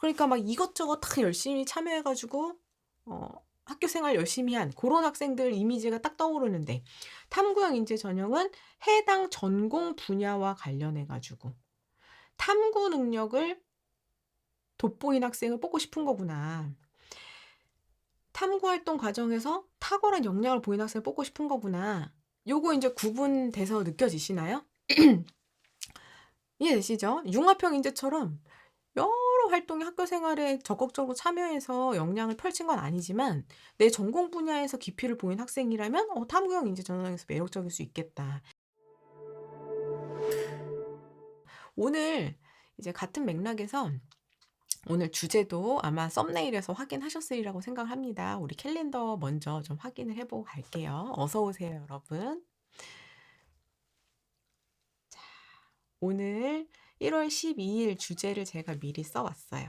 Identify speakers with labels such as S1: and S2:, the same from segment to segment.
S1: 그러니까 막 이것저것 다 열심히 참여해 가지고 학교 생활 열심히 한 그런 학생들 이미지가 딱 떠오르는데, 탐구형 인재 전형은 해당 전공 분야와 관련해 가지고 탐구 능력을 돋보인 학생을 뽑고 싶은 거구나. 탐구 활동 과정에서 탁월한 역량을 보인 학생을 뽑고 싶은 거구나. 요거 인제 구분돼서 느껴지시나요? 이해되시죠? 융합형 인재처럼 여러 활동에 학교 생활에 적극적으로 참여해서 역량을 펼친 건 아니지만 내 전공 분야에서 깊이를 보인 학생이라면 탐구형 인재 전형에서 매력적일 수 있겠다. 오늘 이제 같은 맥락에서 오늘 주제도 아마 썸네일에서 확인하셨으리라고 생각을 합니다. 우리 캘린더 먼저 좀 확인을 해 보고 갈게요. 어서 오세요, 여러분. 자, 오늘 1월 12일 주제를 제가 미리 써 왔어요.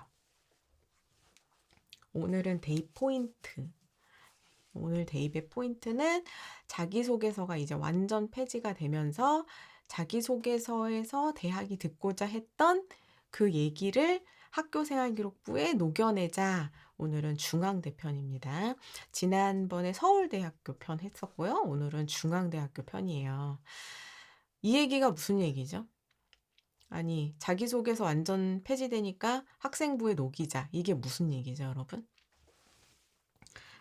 S1: 오늘은 데이 포인트. 오늘 대입의 포인트는 자기소개서가 이제 완전 폐지가 되면서 자기소개서에서 대학이 듣고자 했던 그 얘기를 학교생활기록부에 녹여내자. 오늘은 중앙대 편입니다. 지난번에 서울대학교 편 했었고요. 오늘은 중앙대학교 편이에요. 이 얘기가 무슨 얘기죠? 아니, 자기소개서 완전 폐지되니까 학생부에 녹이자. 이게 무슨 얘기죠, 여러분?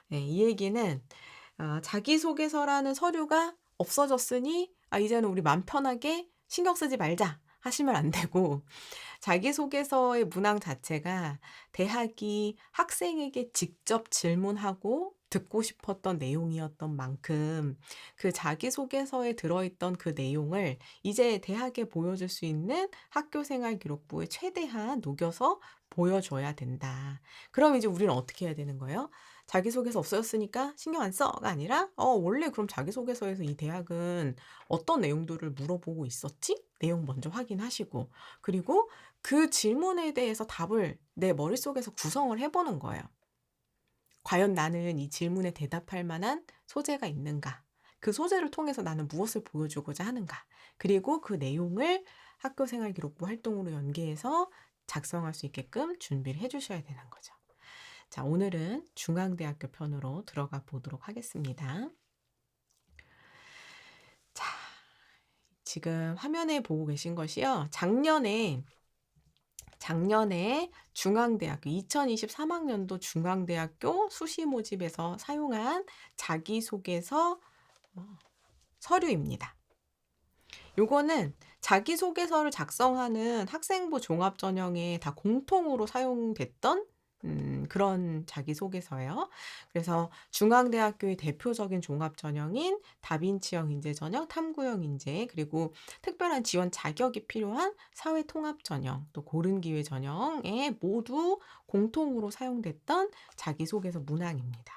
S1: 네, 이 얘기는 자기소개서라는 서류가 없어졌으니 이제는 우리 맘 편하게 신경 쓰지 말자 하시면 안 되고, 자기소개서의 문항 자체가 대학이 학생에게 직접 질문하고 듣고 싶었던 내용이었던 만큼 그 자기소개서에 들어있던 그 내용을 이제 대학에 보여줄 수 있는 학교생활 기록부에 최대한 녹여서 보여줘야 된다. 그럼 이제 우리는 어떻게 해야 되는 거예요? 자기소개서 없어졌으니까 신경 안 써가 아니라 원래 그럼 자기소개서에서 이 대학은 어떤 내용들을 물어보고 있었지? 내용 먼저 확인하시고, 그리고 그 질문에 대해서 답을 내 머릿속에서 구성을 해 보는 거예요. 과연 나는 이 질문에 대답할 만한 소재가 있는가? 그 소재를 통해서 나는 무엇을 보여주고자 하는가? 그리고 그 내용을 학교생활 기록부 활동으로 연계해서 작성할 수 있게끔 준비를 해 주셔야 되는 거죠. 자, 오늘은 중앙대학교 편으로 들어가 보도록 하겠습니다. 자, 지금 화면에 보고 계신 것이요. 작년에 중앙대학교 2023학년도 중앙대학교 수시 모집에서 사용한 자기소개서 서류입니다. 요거는 자기소개서를 작성하는 학생부 종합전형에 다 공통으로 사용됐던 그런 자기소개서예요. 그래서 중앙대학교의 대표적인 종합전형인 다빈치형 인재전형, 탐구형 인재, 그리고 특별한 지원 자격이 필요한 사회통합전형, 또 고른기회 전형에 모두 공통으로 사용됐던 자기소개서 문항입니다.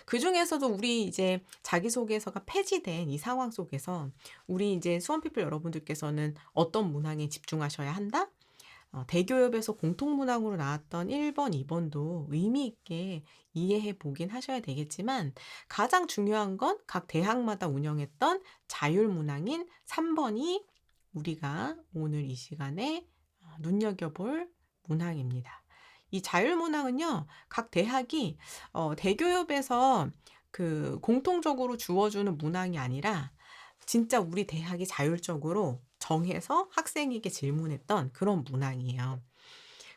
S1: 그중에서도 우리 이제 자기소개서가 폐지된 이 상황 속에서 우리 이제 수험피플 여러분들께서는 어떤 문항에 집중하셔야 한다? 대교협에서 공통문항으로 나왔던 1번, 2번도 의미 있게 이해해 보긴 하셔야 되겠지만, 가장 중요한 건 각 대학마다 운영했던 자율문항인 3번이 우리가 오늘 이 시간에 눈여겨볼 문항입니다. 이 자율문항은요, 각 대학이 대교협에서 그 공통적으로 주어주는 문항이 아니라 진짜 우리 대학이 자율적으로 정해서 학생에게 질문했던 그런 문항이에요.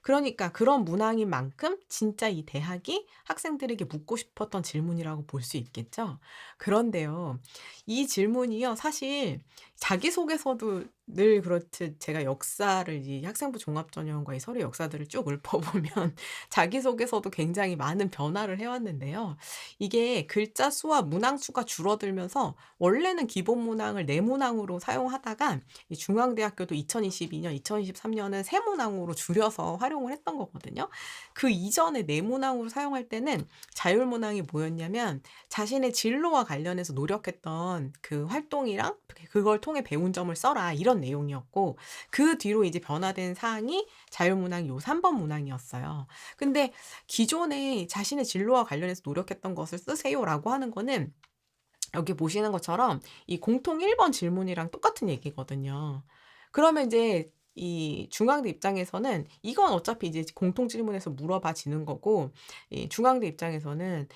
S1: 그러니까 그런 문항인 만큼 진짜 이 대학이 학생들에게 묻고 싶었던 질문이라고 볼 수 있겠죠. 그런데요, 이 질문이요, 사실 자기소개서도 늘 그렇듯 제가 역사를 이 학생부 종합전형과 이 서류 역사들을 쭉 읊어보면 자기소개서도 굉장히 많은 변화를 해왔는데요. 이게 글자 수와 문항 수가 줄어들면서 원래는 기본 문항을 네 문항으로 사용하다가 이 중앙대학교도 2022년, 2023년은 세 문항으로 줄여서 활용을 했던 거거든요. 그 이전에 네 문항으로 사용할 때는 자율문항이 뭐였냐면 자신의 진로와 관련해서 노력했던 그 활동이랑 그걸 통해 배운 점을 써라, 이런 내용이었고, 그 뒤로 이제 변화된 사항이 자율문항 요 3번 문항이었어요. 근데 기존에 자신의 진로와 관련해서 노력했던 것을 쓰세요라고 하는 거는 여기 보시는 것처럼 이 공통 1번 질문이랑 똑같은 얘기거든요. 그러면 이제 이 중앙대 입장에서는 이건 어차피 이제 공통 질문에서 물어봐지는 거고, 이 중앙대 입장에서는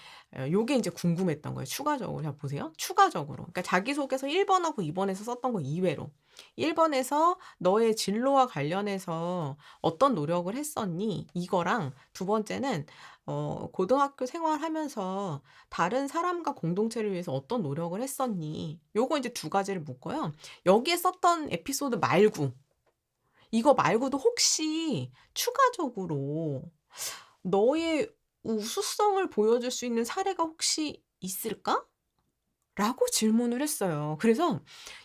S1: 요게 인제 궁금했던 거예요 추가적으로. 자 보세요. 추가적으로. 그러니까 자기소개서 1 번하고 2 번에서 썼던 거 이외로 1 번에서 "너의 진로와 관련해서 어떤 노력을 했었니?" 이거랑 두 번째는 "고등학교 생활하면서 다른 사람과 공동체를 위해서 어떤 노력을 했었니?" 요거 인제 두 가지를 묻고요. 여기에 썼던 에피소드 말고, 이거 말고도 혹시 추가적으로 "너의 우수성을 보여줄 수 있는 사례가 혹시 있을까?" 라고 질문을 했어요. 그래서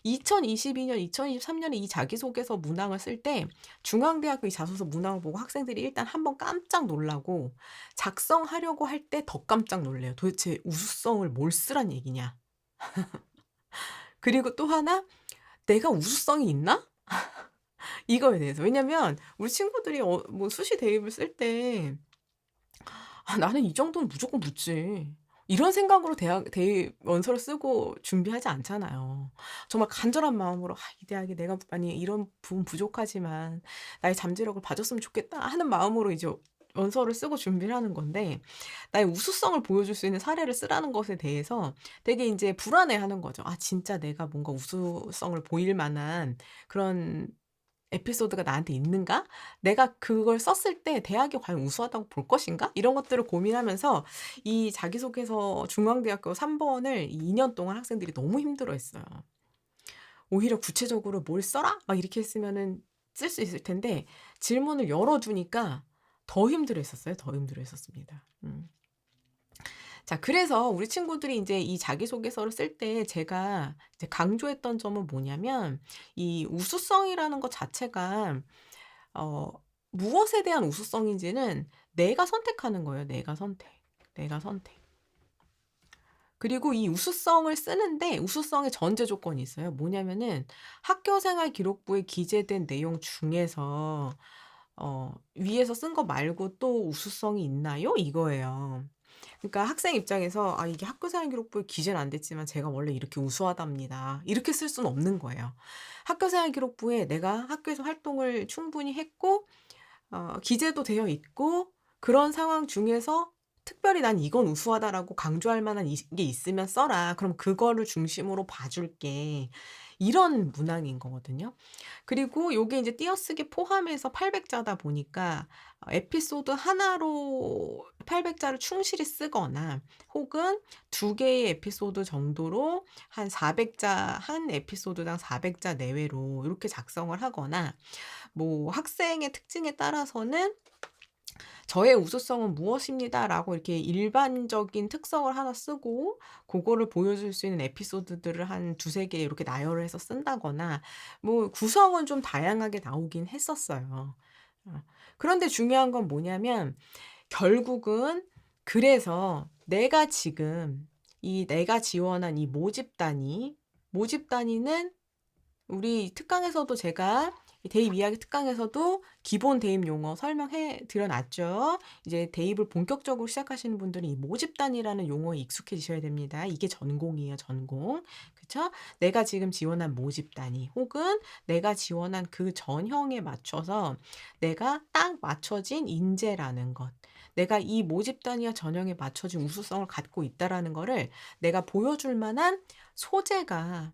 S1: 2022 년, 2023 년에 이 자기소개서 문항을 쓸 때 중앙대학교 이 자소서 문항을 보고 학생들이 일단 한번 깜짝 놀라고, 작성하려고 할 때 더 깜짝 놀래요. 도대체 우수성을 뭘 쓰란 얘기냐. 그리고 또 하나 '내가 우수성이 있나?' 이거에 대해서. 왜냐면 우리 친구들이 뭐 수시 대입을 쓸 때 '아 나는 이 정도는 무조건 붙지.' 이런 생각으로 대학 대입 원서를 쓰고 준비하지 않잖아요. 정말 간절한 마음으로 '아 이 대학에 내가 만약에 이런 부분 부족하지만 나의 잠재력을 봐줬으면 좋겠다.' 하는 마음으로 이제 원서를 쓰고 준비를 하는 건데, 나의 우수성을 보여줄 수 있는 사례를 쓰라는 것에 대해서 되게 인제 불안해하는 거죠. '아 진짜 내가 뭔가 우수성을 보일 만한 그런 에피소드가 나한테 있는가? 내가 그걸 썼을 때 대학이 과연 우수하다고 볼 것인가?' 이런 것들을 고민하면서 이 자기소개서 중앙대학교 3 번을 2년 동안 학생들이 너무 힘들어했어요. 오히려 구체적으로 "뭘 써라." 막 이렇게 했으면은 쓸 수 있을 텐데, 질문을 열어 두니까 더 힘들어했었어요. 더 힘들어했었습니다. 음. 자 그래서 우리 친구들이 인제 이 자기소개서를 쓸 때 제가 이제 강조했던 점은 뭐냐면, 이 우수성이라는 것 자체가 어 무엇에 대한 우수성인지는 내가 선택하는 거예요, 내가 선택. 내가 선택. 그리고 이 우수성을 쓰는데 우수성의 전제 조건이 있어요. 뭐냐면은 학교 생활 기록부에 기재된 내용 중에서 "위에서 쓴 거 말고 또 우수성이 있나요?" 이거예요. 그러니까 학생 입장에서 '아 이게 학교 생활 기록부에 기재는 안 됐지만 제가 원래 이렇게 우수하답니다.' 이렇게 쓸 수는 없는 거예요. 학교 생활 기록부에 내가 학교에서 활동을 충분히 했고 기재도 되어 있고, 그런 상황 중에서 특별히 '난 이건 우수하다.'라고 강조할 만한 게 있으면 써라. 그럼 그거를 중심으로 봐 줄게. 이런 문항인 거거든요. 그리고 요게 인제 띄어쓰기 포함해서 800 자다 보니까 에피소드 하나로 800 자를 충실히 쓰거나, 혹은 두 개의 에피소드 정도로 한 400 자, 한 에피소드당 400자 내외로 요렇게 작성을 하거나, 뭐 학생의 특징에 따라서는 "저의 우수성은 무엇입니다."라고 이렇게 일반적인 특성을 하나 쓰고, 고거를 보여줄 수 있는 에피소드들을 한 두세 개 이렇게 나열을 해서 쓴다거나, 뭐 구성은 좀 다양하게 나오긴 했었어요. 어. 그런데 중요한 건 뭐냐면, 결국은 그래서 내가 지금 이 내가 지원한 이 모집 단위는 우리 특강에서도 제가 이 대입 이야기 특강에서도 기본 대입 용어 설명해 드려 놨죠. 이제 대입을 본격적으로 시작하시는 분들은 이 모집단이라는 용어에 익숙해지셔야 됩니다. 이게 전공이에요, 전공. 그쵸? 내가 지금 지원한 모집단위, 혹은 내가 지원한 그 전형에 맞춰서 내가 딱 맞춰진 인재라는 것. 내가 이 모집단위와 전형에 맞춰진 우수성을 갖고 있다라는 거를 내가 보여줄 만한 소재가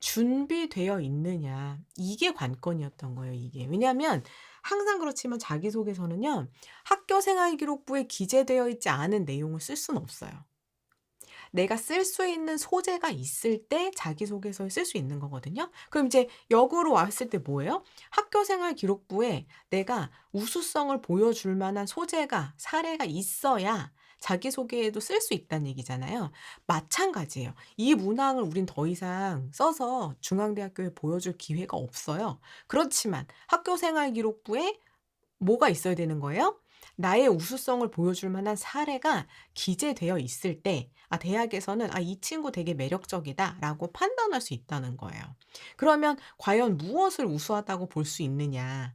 S1: 준비되어 있느냐. 이게 관건이었던 거예요, 이게. 왜냐하면 항상 그렇지만 자기소개서는요, 학교 생활 기록부에 기재되어 있지 않은 내용을 쓸 수는 없어요. 내가 쓸 수 있는 소재가 있을 때 자기소개서에 쓸 수 있는 거거든요. 그럼 이제 역으로 왔을 때 뭐예요? 학교 생활 기록부에 내가 우수성을 보여줄 만한 소재가, 사례가 있어야 자기소개에도 쓸 수 있다는 얘기잖아요. 마찬가지예요. 이 문항을 우린 더 이상 써서 중앙대학교에 보여줄 기회가 없어요. 그렇지만 학교 생활 기록부에 뭐가 있어야 되는 거예요? 나의 우수성을 보여줄 만한 사례가 기재되어 있을 때, 아 대학에서는 '아 이 친구 되게 매력적이다.'라고 판단할 수 있다는 거예요. 그러면 과연 무엇을 우수하다고 볼 수 있느냐?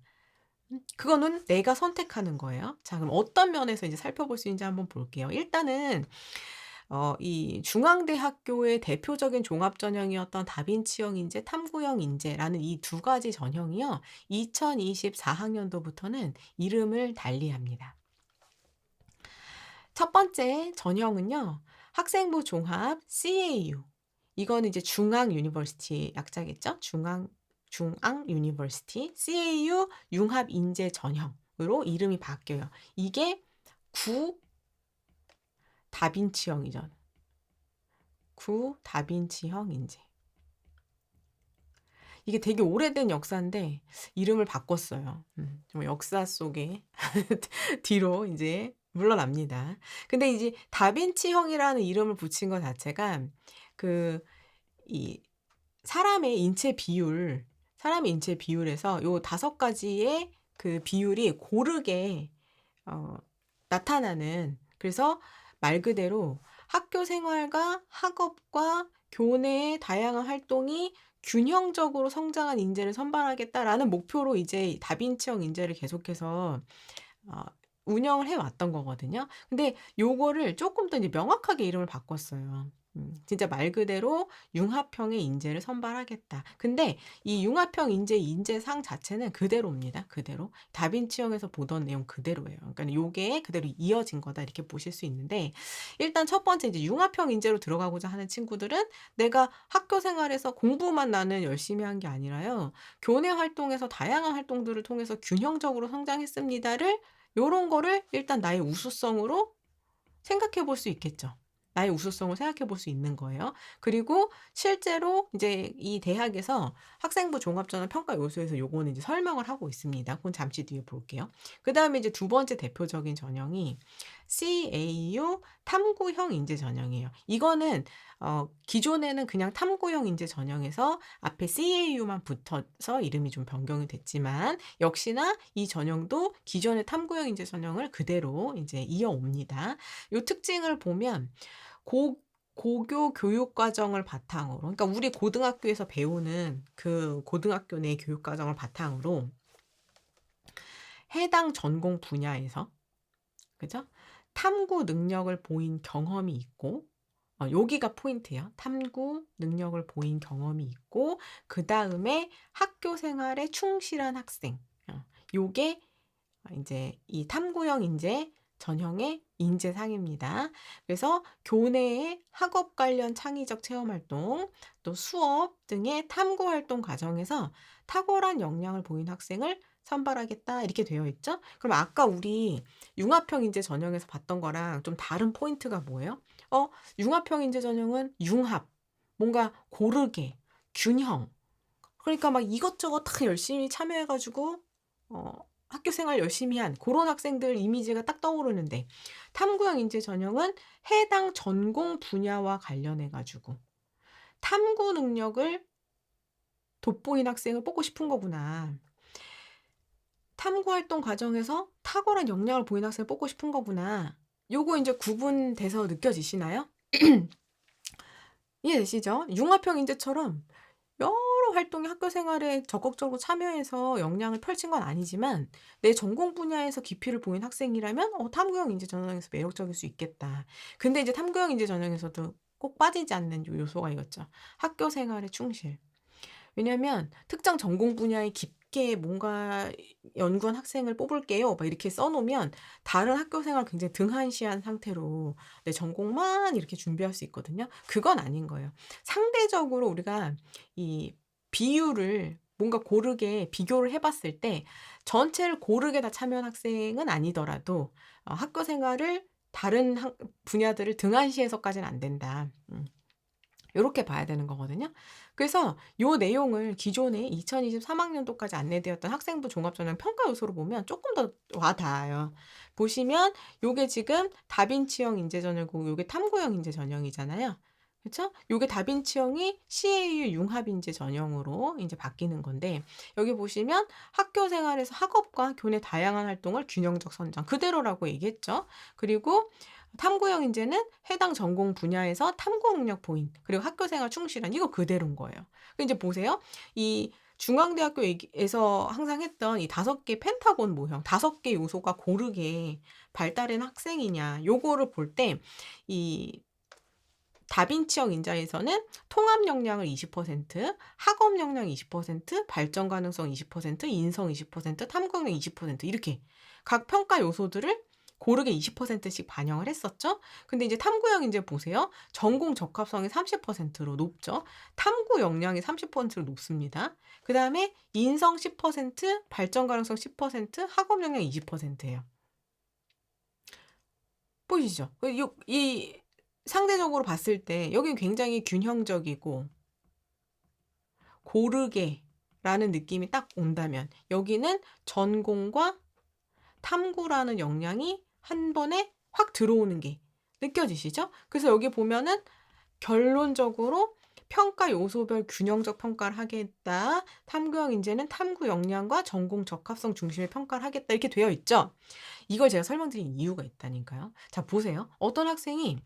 S1: 그거는 내가 선택하는 거예요. 자 그럼 어떤 면에서 이제 살펴볼 수 있는지 한번 볼게요. 일단은 이 중앙대학교의 대표적인 종합 전형이었던 다빈치형 인재, 탐구형 인재라는 이 두 가지 전형이요. 2024 학년도부터는 이름을 달리합니다. 첫 번째 전형은요. 학생부 종합 CAU. 이거는 이제 중앙 유니버시티 약자겠죠? 중앙 유니버시티 CAU 융합 인재 전형으로 이름이 바뀌어요. 이게 구 다빈치형이죠. 구 다빈치형 인재. 이게 되게 오래된 역사인데 이름을 바꿨어요. 정말 역사 속에 뒤로 이제 물러납니다. 근데 이제 다빈치형이라는 이름을 붙인 것 자체가 그 이 사람의 인체 비율에서 요 5가지의 그 비율이 고르게 어 나타나는, 그래서 말 그대로 학교 생활과 학업과 교내의 다양한 활동이 균형적으로 성장한 인재를 선발하겠다라는 목표로 이제 다빈치형 인재를 계속해서 어 운영을 해 왔던 거거든요. 근데 요거를 쪼끔 더 이제 명확하게 이름을 바꿨어요. 진짜 말 그대로 융합형의 인재를 선발하겠다. 근데 이 융합형 인재 인재상 자체는 그대로입니다, 그대로. 다빈치형에서 보던 내용 그대로예요. 그러니까 요게 그대로 이어진 거다 이렇게 보실 수 있는데, 일단 첫 번째 이제 융합형 인재로 들어가고자 하는 친구들은 내가 학교 생활에서 공부만 나는 열심히 한 게 아니라요. 교내 활동에서 다양한 활동들을 통해서 균형적으로 성장했습니다를, 요런 거를 일단 나의 우수성으로 생각해 볼 수 있겠죠. 나의 우수성을 생각해 볼 수 있는 거예요. 그리고 실제로 이제 이 대학에서 학생부 종합전형 평가 요소에서 요거는 이제 설명을 하고 있습니다. 그건 잠시 뒤에 볼게요. 그다음에 이제 두 번째 대표적인 전형이 CAU 탐구형 인재 전형이에요. 이거는 기존에는 그냥 탐구형 인재 전형에서 앞에 CAU만 붙어서 이름이 좀 변경이 됐지만, 역시나 이 전형도 기존의 탐구형 인재 전형을 그대로 이제 이어옵니다. 요 특징을 보면 고교 교육 과정을 바탕으로, 그러니까 우리 고등학교에서 배우는 그 고등학교 내 교육 과정을 바탕으로 해당 전공 분야에서, 그죠? 탐구 능력을 보인 경험이 있고, 여기가 포인트예요. 탐구 능력을 보인 경험이 있고, 그다음에 학교 생활에 충실한 학생. 요게 이제 이 탐구형 인재 전형의 인재상입니다. 그래서 교내의 학업 관련 창의적 체험 활동, 또 수업 등의 탐구 활동 과정에서 탁월한 역량을 보인 학생을 선발하겠다 이렇게 되어 있죠. 그럼 아까 우리 융합형 인재 전형에서 봤던 거랑 좀 다른 포인트가 뭐예요? 융합형 인재 전형은 융합, 뭔가 고르게, 균형. 그러니까 막 이것저것 다 열심히 참여해 가지고 학교 생활 열심히 한 고런 학생들 이미지가 딱 떠오르는데, 탐구형 인재 전형은 해당 전공 분야와 관련해 가지고 탐구 능력을 돋보인 학생을 뽑고 싶은 거구나. 탐구 활동 과정에서 탁월한 역량을 보인 학생을 뽑고 싶은 거구나. 요거 인제 구분돼서 느껴지시나요? 이해되시죠? 융합형 인재처럼 여러 활동에 학교 생활에 적극적으로 참여해서 역량을 펼친 건 아니지만 내 전공 분야에서 깊이를 보인 학생이라면 탐구형 인재 전형에서 매력적일 수 있겠다. 근데 이제 탐구형 인재 전형에서도 꼭 빠지지 않는 요 요소가 이거죠. 학교 생활에 충실. 왜냐면 특정 전공 분야에 깊게 뭔가 연구한 학생을 뽑을게요. 막 이렇게 써 놓으면 다른 학교 생활 굉장히 등한시한 상태로 내 전공만 이렇게 준비할 수 있거든요. 그건 아닌 거예요. 상대적으로 우리가 이 비율을 뭔가 고르게 비교를 해 봤을 때 전체를 고르게 다 참여한 학생은 아니더라도 학교 생활을 다른 분야들을 등한시해서까지는 안 된다. 요렇게 봐야 되는 거거든요. 그래서 요 내용을 기존에 2023 학년도까지 안내되었던 학생부 종합전형 평가 요소로 보면 쪼끔 더 와 닿아요. 보시면 요게 지금 다빈치형 인재 전형이고 요게 탐구형 인재 전형이잖아요. 그쵸? 요게 다빈치형이 CAU 융합 인재 전형으로 인제 바뀌는 건데, 여기 보시면 학교 생활에서 학업과 교내 다양한 활동을 균형적 선정 그대로라고 얘기했죠. 그리고 탐구형 인재는 해당 전공 분야에서 탐구 능력 보인, 그리고 학교 생활 충실한, 이거 그대로인 거예요. 이제 보세요. 이 중앙대학교 에서 항상 했던 이 5개 펜타곤 모형, 5개 요소가 고르게 발달한 학생이냐, 요거를 볼 때 이 다빈치형 인자에서는 통합 역량을 20%, 학업 역량 20%, 발전 가능성 20%, 인성 20%, 탐구력 20% 이렇게 각 평가 요소들을 고르게 20%씩 반영을 했었죠. 근데 이제 탐구형 인재 보세요. 전공 적합성이 30%로 높죠. 탐구 역량이 30%로 높습니다. 그다음에 인성 10%, 발전 가능성 10%, 학업 역량 20%예요. 보이시죠? 이 상대적으로 봤을 때 여기는 굉장히 균형적이고 고르게라는 느낌이 딱 온다면 여기는 전공과 탐구라는 역량이 한 번에 확 들어오는 게 느껴지시죠? 그래서 여기 보면은 결론적으로 평가 요소별 균형적 평가를 하겠다. 탐구형 인재는 탐구 역량과 전공 적합성 중심의 평가를 하겠다. 이렇게 되어 있죠? 이걸 제가 설명드린 이유가 있다니까요. 자, 보세요. 어떤 학생이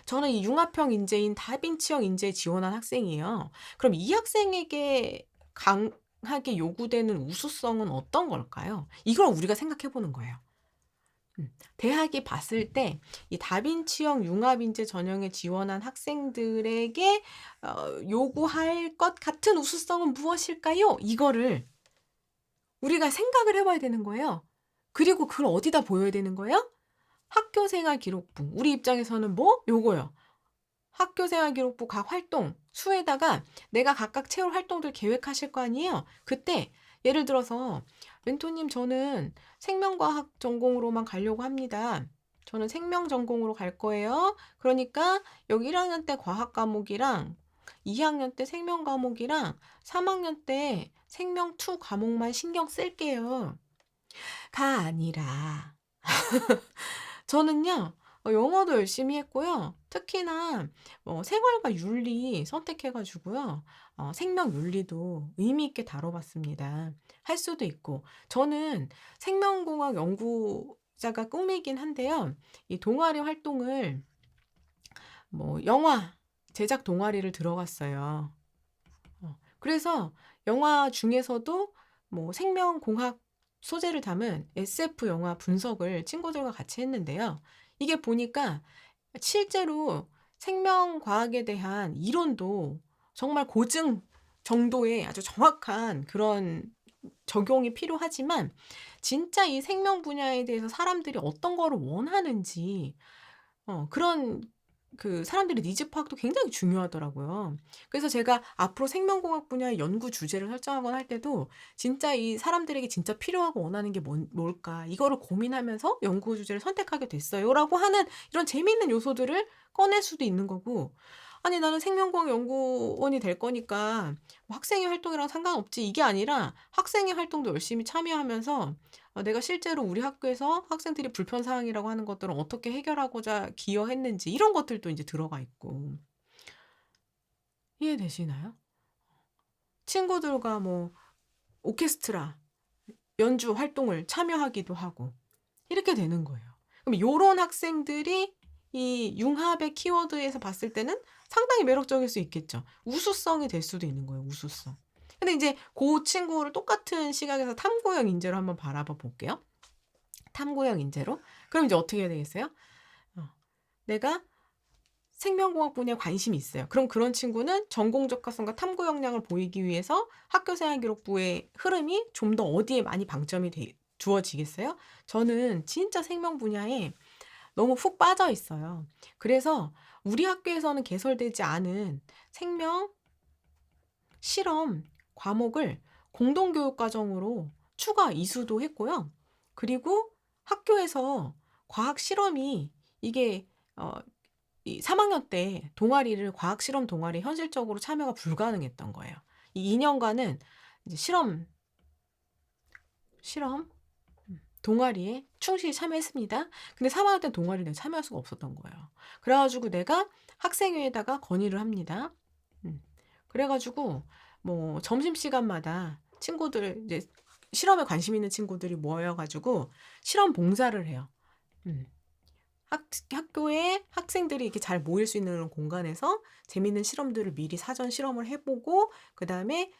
S1: 저는 이 융합형 인재인 다빈치형 인재에 지원한 학생이에요. 그럼 이 학생에게 강하게 요구되는 우수성은 어떤 걸까요? 이걸 우리가 생각해 보는 거예요. 대학이 봤을 때 이 다빈치형 융합인재 전형에 지원한 학생들에게 요구할 것 같은 우수성은 무엇일까요? 이거를 우리가 생각을 해봐야 되는 거예요. 그리고 그걸 어디다 보여야 되는 거예요? 학교생활 기록부. 우리 입장에서는 뭐? 요거요. 학교생활 기록부 각 활동 수에다가 내가 각각 채울 활동들 계획하실 거 아니에요? 그때 예를 들어서 멘토님 저는 생명과학 전공으로만 가려고 합니다. 저는 생명 전공으로 갈 거예요. 그러니까 여기 1학년 때 과학 과목이랑 2학년 때 생명 과목이랑 3학년 때 생명 2 과목만 신경 쓸게요. 가 아니라 저는요. 영어도 열심히 했고요. 특히나 생활과 윤리 선택해 가지고요. 생명 윤리도 의미 있게 다뤄봤습니다. 할 수도 있고 저는 생명공학 연구자가 꿈이긴 한데요. 이 동아리 활동을 영화 제작 동아리를 들어갔어요. 그래서 영화 중에서도 생명공학 소재를 담은 SF 영화 분석을 친구들과 같이 했는데요. 이게 보니까 실제로 생명과학에 대한 이론도 정말 고증 정도의 아주 정확한 그런 적용이 필요하지만 진짜 이 생명 분야에 대해서 사람들이 어떤 거를 원하는지 그런 그 사람들의 니즈 파악도 굉장히 중요하더라고요. 그래서 제가 앞으로 생명공학 분야의 연구 주제를 설정하거나 할 때도 진짜 이 사람들에게 진짜 필요하고 원하는 게 뭘까 이거를 고민하면서 연구 주제를 선택하게 됐어요라고 하는 이런 재미있는 요소들을 꺼낼 수도 있는 거고 아니 나는 생명공학 연구원이 될 거니까 학생회 활동이랑 상관없지 이게 아니라 학생회 활동도 열심히 참여하면서 내가 실제로 우리 학교에서 학생들이 불편 사항이라고 하는 것들을 어떻게 해결하고자 기여했는지 이런 것들도 이제 들어가 있고. 이해되시나요? 친구들과 오케스트라 연주 활동을 참여하기도 하고 이렇게 되는 거예요. 그럼 요런 학생들이 이 융합의 키워드에서 봤을 때는 상당히 매력적일 수 있겠죠. 우수성이 될 수도 있는 거예요, 우수성. 근데 이제 그 친구를 똑같은 시각에서 탐구형 인재로 한번 바라봐 볼게요. 탐구형 인재로. 그럼 이제 어떻게 해야 되겠어요? 내가 생명공학 분야에 관심이 있어요. 그럼 그런 친구는 전공 적합성과 탐구 역량을 보이기 위해서 학교생활 기록부의 흐름이 좀 더 어디에 많이 방점이 두어지겠어요? 저는 진짜 생명 분야에 너무 푹 빠져 있어요. 그래서 우리 학교에서는 개설되지 않은 생명 실험 과목을 공동교육과정으로 추가 이수도 했고요. 그리고 학교에서 과학 실험이 이게 이 3학년 때 동아리를 과학 실험 동아리 현실적으로 참여가 불가능했던 거예요. 이 2년간은 이제 실험 동아리에 충실히 참여했습니다. 근데 3학년 때 동아리를 참여할 수가 없었던 거예요. 그래가지고 내가 학생회에다가 건의를 합니다. 그래가지고 점심시간마다 친구들 이제 실험에 관심 있는 친구들이 모여가지고 실험 봉사를 해요. 학교에 학생들이 이렇게 잘 모일 수 있는 공간에서 재밌는 실험들을 미리 사전 실험을 해보고 그 다음에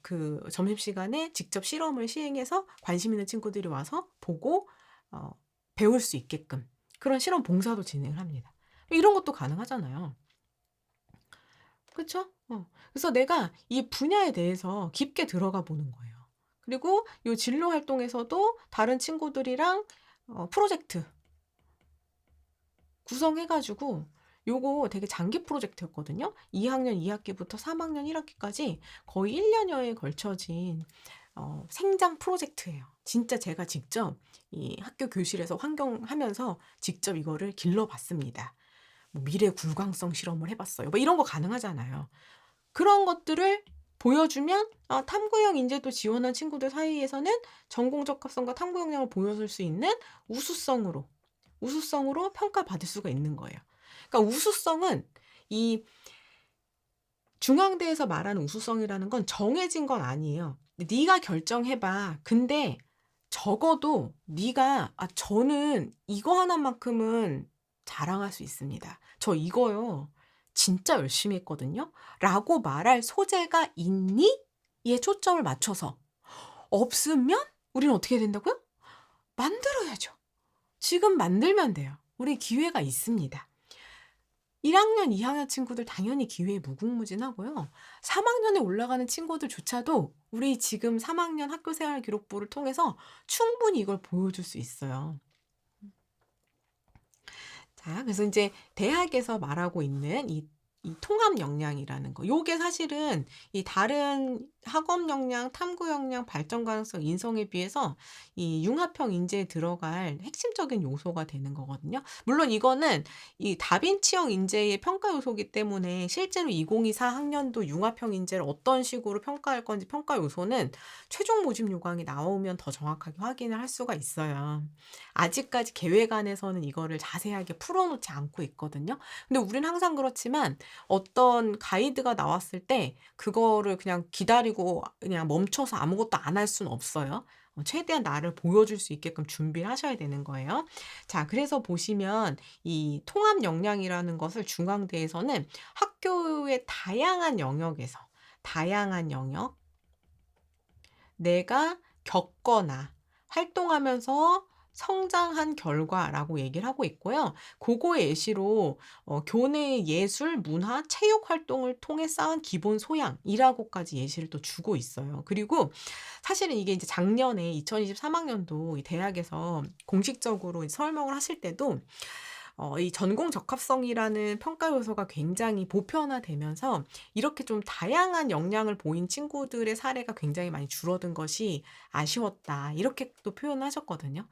S1: 그 점심시간에 직접 실험을 시행해서 관심 있는 친구들이 와서 보고 배울 수 있게끔 그런 실험 봉사도 진행을 합니다. 이런 것도 가능하잖아요. 그쵸? 그래서 내가 이 분야에 대해서 깊게 들어가 보는 거예요. 그리고 요 진로 활동에서도 다른 친구들이랑 프로젝트 구성해 가지고 요거 되게 장기 프로젝트였거든요. 2 학년 2 학기부터 3 학년 1 학기까지 거의 1 년여에 걸쳐진 생장 프로젝트예요. 진짜 제가 직접 이 학교 교실에서 환경하면서 직접 이거를 길러 봤습니다. 뭐 미래 굴광성 실험을 해 봤어요. 뭐 이런 거 가능하잖아요. 그런 것들을 보여주면 탐구형 인재도 지원한 친구들 사이에서는 전공 적합성과 탐구 역량을 보여줄 수 있는 우수성으로, 우수성으로 평가받을 수가 있는 거예요. 그러니까 우수성은 이 중앙대에서 말하는 우수성이라는 건 정해진 건 아니에요. 네가 결정해 봐. 근데 적어도 네가 저는 이거 하나만큼은 자랑할 수 있습니다. 저 이거요. 진짜 열심히 했거든요. 라고 말할 소재가 있니? 에 초점을 맞춰서. 없으면 우리는 어떻게 해야 된다고요? 만들어야죠. 지금 만들면 돼요. 우리 기회가 있습니다. 1 학년, 2 학년 친구들 당연히 기회에 무궁무진하고요. 3 학년에 올라가는 친구들조차도 우리 지금 3 학년 학교 생활 기록부를 통해서 충분히 이걸 보여줄 수 있어요. 자, 그래서 인제 대학에서 말하고 있는 이 통합 역량이라는 거, 요게 사실은 이 다른 학업 역량, 탐구 역량, 발전 가능성, 인성에 비해서 이 융합형 인재에 들어갈 핵심적인 요소가 되는 거거든요. 물론 이거는 이 다빈치형 인재의 평가 요소이기 때문에 실제로 2024 학년도 융합형 인재를 어떤 식으로 평가할 건지 평가 요소는 최종 모집 요강이 나오면 더 정확하게 확인을 할 수가 있어요. 아직까지 계획안에서는 이거를 자세하게 풀어 놓지 않고 있거든요. 근데 우리는 항상 그렇지만 어떤 가이드가 나왔을 때 그거를 그냥 기다리고 그냥 멈춰서 아무것도 안 할 수는 없어요. 최대한 나를 보여줄 수 있게끔 준비를 하셔야 되는 거예요. 자, 그래서 보시면 이 통합 역량이라는 것을 중앙대에서는 학교의 다양한 영역에서, 다양한 영역, 내가 겪거나 활동하면서 성장한 결과라고 얘기를 하고 있고요. 고거의 예시로 교내 예술, 문화, 체육 활동을 통해 쌓은 기본 소양이라고까지 예시를 또 주고 있어요. 그리고 사실은 이게 이제 작년에 2023 학년도 이 대학에서 공식적으로 설명을 하실 때도 이 전공 적합성이라는 평가 요소가 굉장히 보편화되면서 이렇게 좀 다양한 역량을 보인 친구들의 사례가 굉장히 많이 줄어든 것이 아쉬웠다. 이렇게 또 표현을 하셨거든요.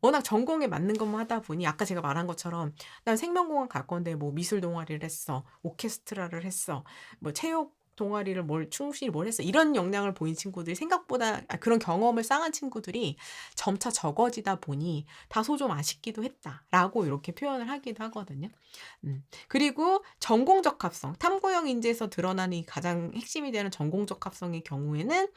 S1: 워낙 전공에 맞는 것만 하다 보니 아까 제가 말한 것처럼 "난 생명공학 갈 건데 뭐 미술 동아리를 했어. 오케스트라를 했어. 뭐 체육 동아리를 충실히 뭘 했어." 이런 역량을 보인 친구들이 생각보다 그런 경험을 쌓은 친구들이 점차 적어지다 보니 "다소 좀 아쉽기도 했다."라고 이렇게 표현을 하기도 하거든요. 그리고 전공적 합성, 탐구형 인재에서 드러나는 이 가장 핵심이 되는 전공적 합성의 경우에는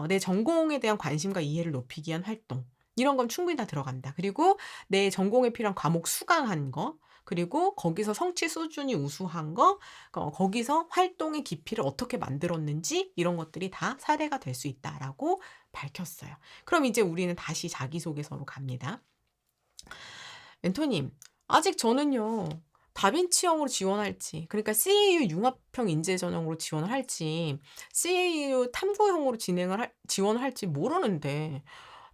S1: 내 전공에 대한 관심과 이해를 높이기 위한 활동, 이런 건 충분히 다 들어간다. 그리고 내 전공에 필요한 과목 수강한 거, 그리고 거기서 성취 수준이 우수한 거, 거기서 활동의 깊이를 어떻게 만들었는지 이런 것들이 다 사례가 될 수 있다라고 밝혔어요. 그럼 이제 우리는 다시 자기소개서로 갑니다. 멘토님, 아직 저는요, 다빈치형으로 지원할지, 그러니까 CAU 융합형 인재 전형으로 지원을 할지, CAU 탐구형으로 지원을 할지 모르는데,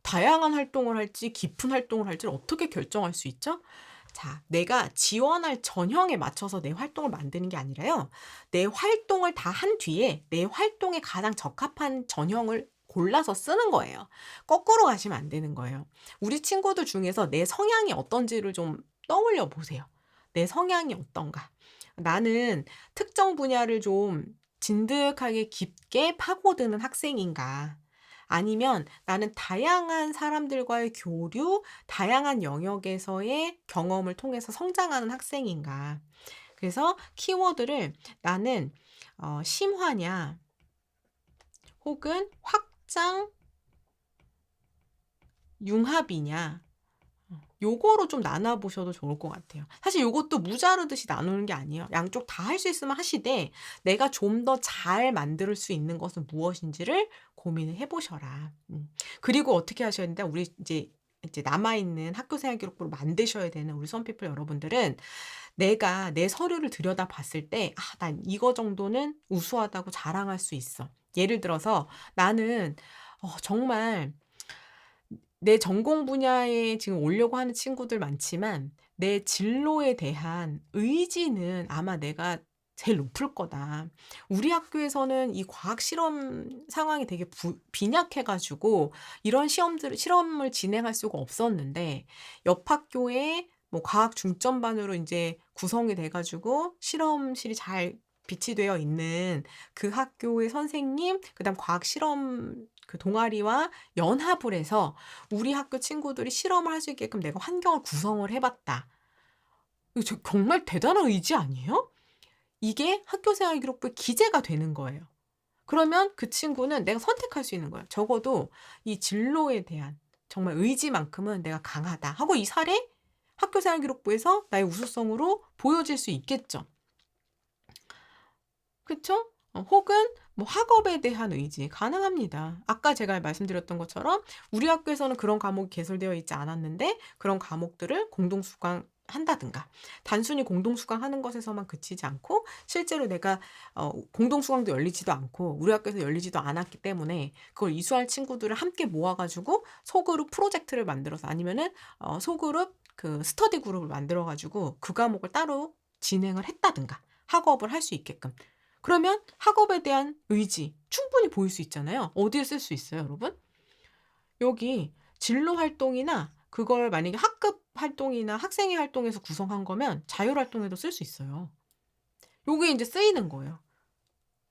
S1: 다양한 활동을 할지, 깊은 활동을 할지를 어떻게 결정할 수 있죠? 자, 내가 지원할 전형에 맞춰서 내 활동을 만드는 게 아니라요. 내 활동을 다 한 뒤에 내 활동에 가장 적합한 전형을 골라서 쓰는 거예요. 거꾸로 가시면 안 되는 거예요. 우리 친구들 중에서 내 성향이 어떤지를 좀 떠올려 보세요. 내 성향이 어떤가? 나는 특정 분야를 좀 진득하게 깊게 파고드는 학생인가? 아니면 나는 다양한 사람들과의 교류, 다양한 영역에서의 경험을 통해서 성장하는 학생인가? 그래서 키워드를 나는 심화냐 혹은 확장 융합이냐, 요거로 좀 나눠 보셔도 좋을 것 같아요. 사실 요것도 무자르듯이 나누는 게 아니에요. 양쪽 다 할 수 있으면 하시되 내가 좀 더 잘 만들 수 있는 것은 무엇인지를 고민을 해 보셔라. 그리고 어떻게 하셔야 된다? 우리 이제 이제 남아 있는 학교 생활 기록부를 만드셔야 되는 우리 수험피플 여러분들은 내가 내 서류를 들여다봤을 때 '아 난 이거 정도는 우수하다고 자랑할 수 있어.' 예를 들어서 나는 정말 내 전공 분야에 지금 오려고 하는 친구들 많지만 내 진로에 대한 의지는 아마 내가 제일 높을 거다. 우리 학교에서는 이 과학 실험 상황이 되게 빈약해 가지고 이런 실험을 진행할 수가 없었는데 옆 학교에 뭐 과학 중점반으로 인제 구성이 돼 가지고 실험실이 잘 비치되어 있는 그 학교의 선생님, 그다음 과학 실험 그 동아리와 연합을 해서 우리 학교 친구들이 실험을 할 수 있게끔 내가 환경을 구성을 해 봤다. 이거 정말 대단한 의지 아니에요? 이게 학교 생활 기록부에 기재가 되는 거예요. 그러면 그 친구는 내가 선택할 수 있는 거예요. 적어도 이 진로에 대한 정말 의지만큼은 '내가 강하다.' 하고 이 사례 학교 생활 기록부에서 나의 우수성으로 보여질 수 있겠죠. 그쵸? 혹은 뭐 학업에 대한 의지 가능합니다. 아까 제가 말씀드렸던 것처럼 우리 학교에서는 그런 과목이 개설되어 있지 않았는데 그런 과목들을 공동 수강한다든가 단순히 공동 수강하는 것에서만 그치지 않고 실제로 내가 공동 수강도 열리지도 않고 우리 학교에서 열리지도 않았기 때문에 그걸 이수할 친구들을 함께 모아 가지고 소그룹 프로젝트를 만들어서 아니면은 소그룹 그 스터디 그룹을 만들어 가지고 그 과목을 따로 진행을 했다든가 학업을 할 수 있게끔. 그러면 학업에 대한 의지 충분히 보일 수 있잖아요. 어디에 쓸 수 있어요, 여러분? 여기 진로 활동이나 그걸 만약에 학급 활동이나 학생회 활동에서 구성한 거면 자율 활동에도 쓸 수 있어요. 요게 인제 쓰이는 거예요.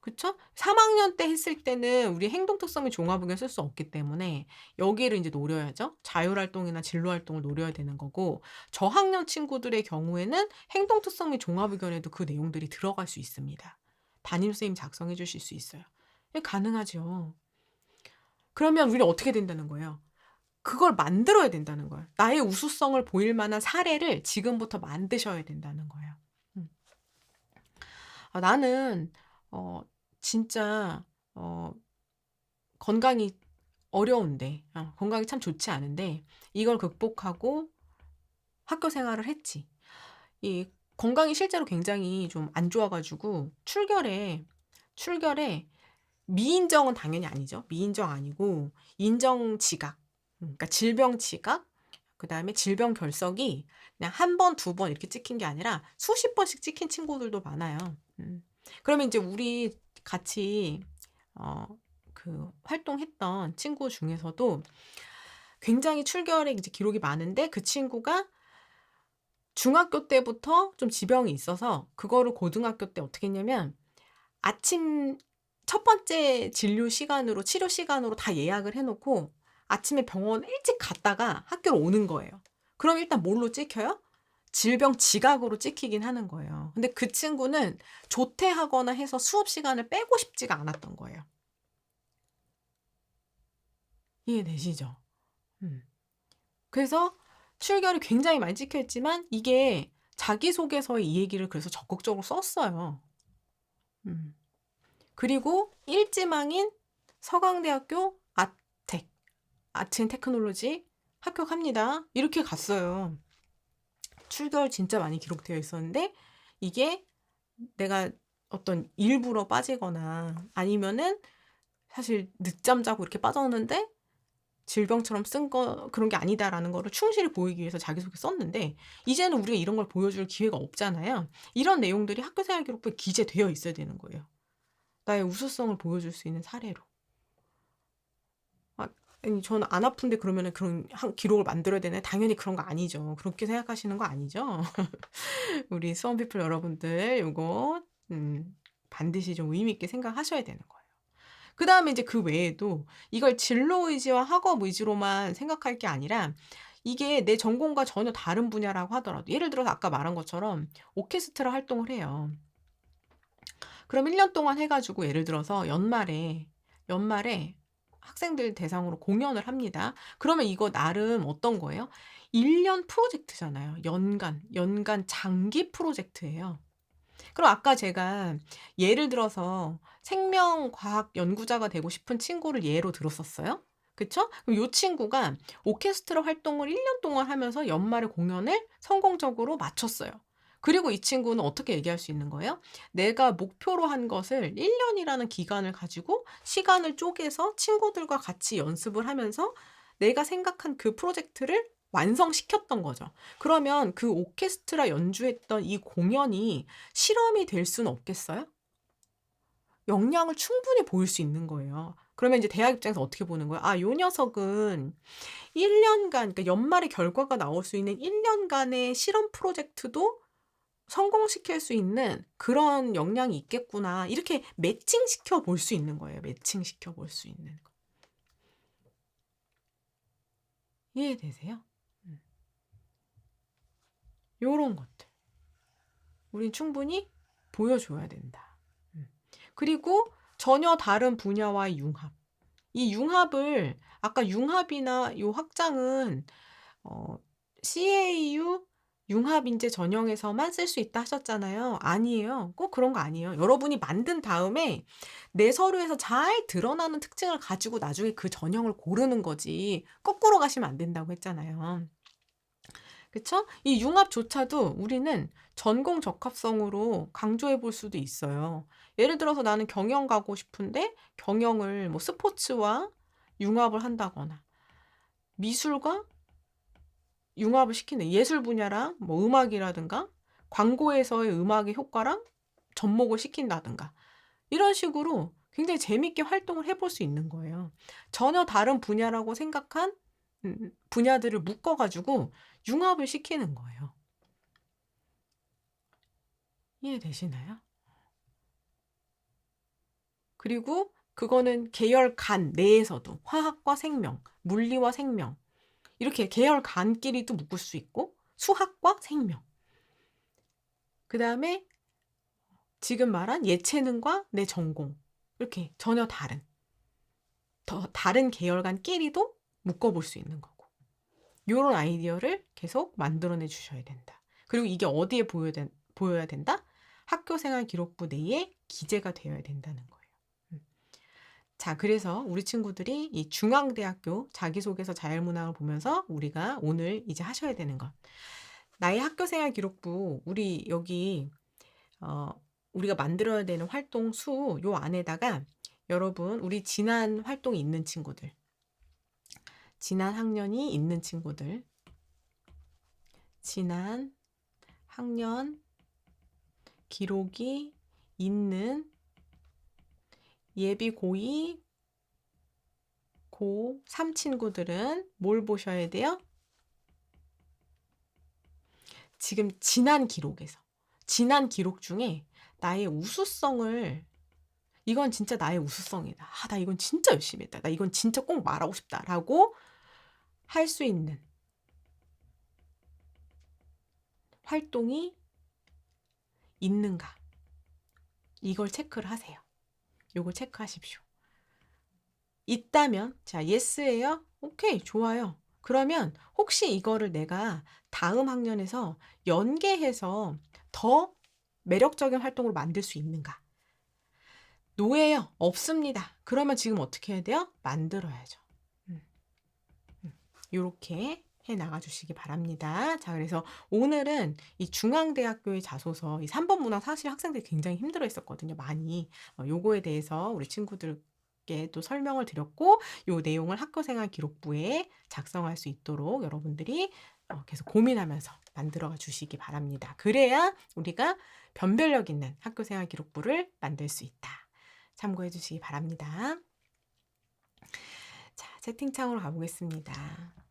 S1: 그쵸? 3 학년 때 했을 때는 우리 행동 특성의 종합 의견 쓸 수 없기 때문에 여기를 인제 노려야죠. 자율 활동이나 진로 활동을 노려야 되는 거고 저학년 친구들의 경우에는 행동 특성 및 종합 의견에도 그 내용들이 들어갈 수 있습니다. 담임 선생님이 작성해 주실 수 있어요. 예 가능하죠. 그러면 우리는 어떻게 된다는 거예요? 그걸 만들어야 된다는 거예요. 나의 우수성을 보일 만한 사례를 지금부터 만드셔야 된다는 거예요. 음. 나는 어 진짜 어 건강이 어려운데 건강이 참 좋지 않은데 이걸 극복하고 학교 생활을 했지. 이 건강이 실제로 굉장히 좀 안 좋아 가지고 출결에 미인정은 당연히 아니죠. 미인정 아니고 인정 지각. 그러니까 질병 지각 그다음에 질병 결석이 그냥 한 번, 두 번 이렇게 찍힌 게 아니라 수십 번씩 찍힌 친구들도 많아요. 그러면 인제 우리 같이 어 활동했던 친구 중에서도 굉장히 출결에 이제 기록이 많은데 그 친구가 중학교 때부터 좀 지병이 있어서 그거를 고등학교 때 어떻게 했냐면 아침 첫 번째 진료 시간으로 치료 시간으로 다 예약을 해 놓고 아침에 병원 일찍 갔다가 학교로 오는 거예요. 그럼 일단 뭘로 찍혀요? 질병 지각으로 찍히긴 하는 거예요. 근데 그 친구는 조퇴하거나 해서 수업 시간을 빼고 싶지가 않았던 거예요. 이해되시죠? 음. 그래서 출결이 굉장히 많이 찍혀 있지만 이게 자기소개서에 이 얘기를 그래서 적극적으로 썼어요. 음. 그리고 일지망인 서강대학교 아트 앤 테크놀로지 합격합니다. 이렇게 갔어요. 출결 진짜 많이 기록되어 있었는데 이게 내가 어떤 일부러 빠지거나 아니면은 사실 늦잠 자고 이렇게 빠졌는데 질병처럼 쓴 거 그런 게 아니다라는 거를 충실히 보이기 위해서 자기소개 썼는데 이제는 우리가 이런 걸 보여줄 기회가 없잖아요. 이런 내용들이 학교 생활 기록부에 기재되어 있어야 되는 거예요. 나의 우수성을 보여줄 수 있는 사례로. 아 아니 저는 안 아픈데 그러면은 그런 한 기록을 만들어야 되나요? 당연히 그런 거 아니죠. 그렇게 생각하시는 거 아니죠? 우리 수험 피플 여러분들 요거 반드시 좀 의미 있게 생각하셔야 되는 거예요. 그다음에 이제 그 외에도 이걸 진로 의지와 학업 의지로만 생각할 게 아니라 이게 내 전공과 전혀 다른 분야라고 하더라도 예를 들어서 아까 말한 것처럼 오케스트라 활동을 해요. 그럼 1년 동안 해 가지고 예를 들어서 연말에 학생들 대상으로 공연을 합니다. 그러면 이거 나름 어떤 거예요? 1년 프로젝트잖아요. 연간 장기 프로젝트예요. 그럼 아까 제가 예를 들어서 생명과학 연구자가 되고 싶은 친구를 예로 들었었어요. 그쵸? 그럼 요 친구가 오케스트라 활동을 1년 동안 하면서 연말에 공연을 성공적으로 마쳤어요. 그리고 이 친구는 어떻게 얘기할 수 있는 거예요? 내가 목표로 한 것을 1 년이라는 기간을 가지고 시간을 쪼개서 친구들과 같이 연습을 하면서 내가 생각한 그 프로젝트를 완성시켰던 거죠. 그러면 그 오케스트라 연주했던 이 공연이 실험이 될 수는 없겠어요? 역량을 충분히 보일 수 있는 거예요. 그러면 이제 대학 입장에서 어떻게 보는 거예요? '아 요 녀석은 1 년간 그러니까 연말에 결과가 나올 수 있는 1 년간의 실험 프로젝트도 성공시킬 수 있는 그런 역량이 있겠구나.' 이렇게 매칭시켜 볼 수 있는 거예요. 매칭시켜 볼 수 있는 거. 이해되세요? 음. 요런 것들. 우린 충분히 보여줘야 된다. 음. 그리고 전혀 다른 분야와의 융합. 이 융합을 아까 융합이나 요 확장은 어 CAU 융합인재 전형에서만 쓸 수 있다 하셨잖아요. 아니에요. 꼭 그런 거 아니에요. 여러분이 만든 다음에 내 서류에서 잘 드러나는 특징을 가지고 나중에 그 전형을 고르는 거지 거꾸로 가시면 안 된다고 했잖아요. 그쵸? 이 융합조차도 우리는 전공 적합성으로 강조해 볼 수도 있어요. 예를 들어서 나는 경영 가고 싶은데 경영을 뭐 스포츠와 융합을 한다거나 미술과 융합을 시킨다. 예술 분야랑 뭐 음악이라든가 광고에서의 음악의 효과랑 접목을 시킨다든가 이런 식으로 굉장히 재밌게 활동을 해볼 수 있는 거예요. 전혀 다른 분야라고 생각한 분야들을 묶어 가지고 융합을 시키는 거예요. 이해되시나요? 그리고 그거는 계열 간 내에서도 화학과 생명, 물리와 생명 이렇게 계열 간끼리도 묶을 수 있고 수학과 생명. 그다음에 지금 말한 예체능과 내 전공 이렇게 전혀 다른 더 다른 계열간끼리도 묶어 볼 수 있는 거고. 요런 아이디어를 계속 만들어내 주셔야 된다. 그리고 이게 어디에 보여야 된다? 학교 생활 기록부 내에 기재가 되어야 된다는 거예요. 음. 자, 그래서 우리 친구들이 이 중앙대학교 자기소개서 자율문항을 보면서 우리가 오늘 이제 하셔야 되는 것. 나의 학교 생활 기록부 우리 여기 어 우리가 만들어야 되는 활동 수 요 안에다가 여러분 우리 지난 활동이 있는 친구들, 지난 학년이 있는 친구들, 지난 학년 기록이 있는 예비 고2, 고3 친구들은 뭘 보셔야 돼요? 지금 지난 기록에서, 지난 기록 중에 나의 우수성을 이건 진짜 나의 우수성이다. '아 나 이건 진짜 열심히 했다. 나 이건 진짜 꼭 말하고 싶다.'라고 할 수 있는 활동이 있는가? 이걸 체크를 하세요. 요걸 체크하십시오. 있다면 자 yes예요? 오케이 좋아요. 그러면 혹시 이거를 내가 다음 학년에서 연계해서 더 매력적인 활동으로 만들 수 있는가? 노예요. 없습니다. 그러면 지금 어떻게 해야 돼요? 만들어야죠. 음. 요렇게 해 나가 주시기 바랍니다. 자 그래서 오늘은 이 중앙대학교의 자소서 이 3번 문항 사실 학생들이 굉장히 힘들어했었거든요 많이. 요거에 대해서 우리 친구들께 또 설명을 드렸고 요 내용을 학교생활 기록부에 작성할 수 있도록 여러분들이 계속 고민하면서 만들어 주시기 바랍니다. 그래야 우리가 변별력 있는 학교생활 기록부를 만들 수 있다. 참고해 주시기 바랍니다. 자 채팅창으로 가 보겠습니다.